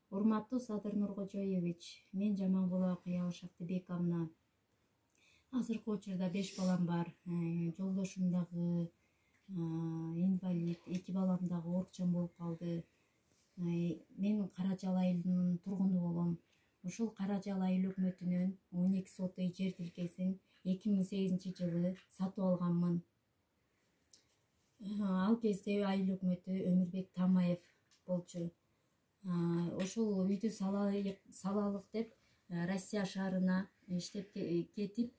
Урматтуу Садыр Нуркожоевич, мен Жамангулова Кыял Шактыбек абына. Азыркы учурда 5 балам бар. Жолдошум дагы инвалид, 2 балам дагы оорукчан болуп калды. Мен Каражал айылынын тургуну болом. Ушул Каражал айыл өкмөтүнүн 12 сотый жер тилкесин 2008-жылы сатып алганмын. Ал кезде айыл өкмөтү Өмүрбек Тамаев болчу. Ошол үйдү салалык деп Россия шаарына иштеп кетип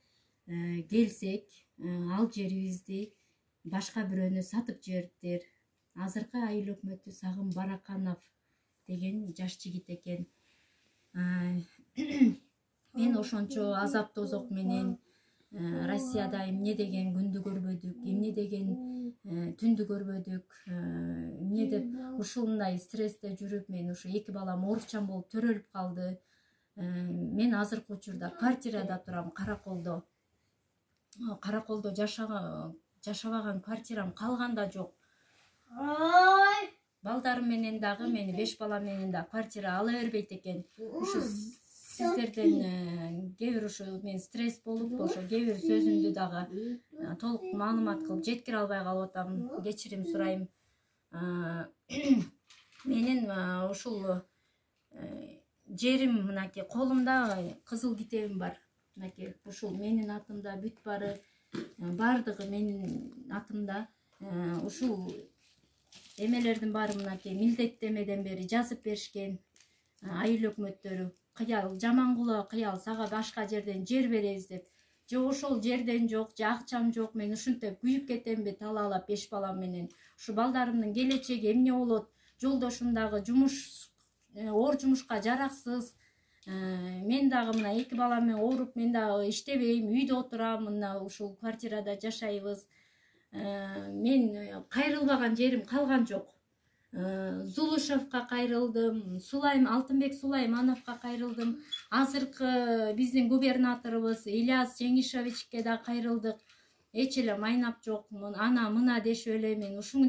келсек, ал жерибизди башка бирөөнө сатып жибериптир. Азыркы айыл өкмөтү Сагым Бараканов деген жаш жигит экен. Мен ошончо азап тозок менен Россияда эмне деген күндү көрбөдүк, эмне деген түндү көрбөдүк, эмне деп ушундай стрессте жүрүп, мен ушу 2 балам оорукчан болуп төрөлүп калды. Мен азыркы учурда квартирада турам, Караколдо. Караколдо жашабаган квартирам калган да жок. Балдарым менен дагы, мени 5 балам менен да квартира ала бербейт экен. Ушу сиздерден кээ бир ушу мен стресс болуп, ошо кээ бир сөзүмдү дагы толук маалымат кылып жеткире албай калып атам. Кечирим сурайм. Менин ушул жерим мынакей колумда кызыл китебим бар. Мынакей ушул менин атымда бүт бардыгы менин атымда. Ушул эмелердин баары мынакей милдеттемеден бери жазып беришкен айыл өкмөттөрү. Кыял Жамангулова Кыял сага башка жерден жер беребиз деп. Же ошол жерден жок, же акчам жок, мен ушинтип күйүп кетемби талаалап 5 балам менен. Ушу балдарымдын келечеги эмне болот? Жолдошум дагы оор жумушка жараксыз. Мен дагы мына 2 балам менен ооруп, мен дагы иштебейм, үйдө отурам, мына ушул квартирада жашайбыз. Мен кайрылбаган жерим калган жок. Зулушевка кайрылдым, Алтынбек Сулаймановго кайрылдым. Азыркы биздин губернаторубуз Ильяс Жеңишевичке да кайрылдык. Эч эле майнап жок, ана мына дешип эле мен ушул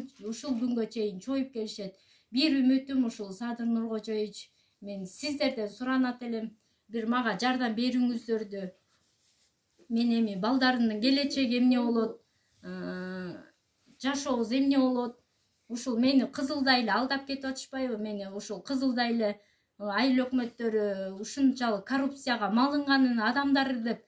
күнгө чейин чоюп келишет. Бир үмүтүм ушул Садыр Нуркожоевич, мен сиздерден суранат элем, бир мага жардам бериңиздерди. Мен эми балдарымдын келечеги эмне болот? Жашообуз эмне болот? Ушул мени Кызылда эле алдап кетип атышпайбы? Мени ушул Кызылда эле айыл өкмөттөрү ушунчалык коррупцияга малынганын адамдары деп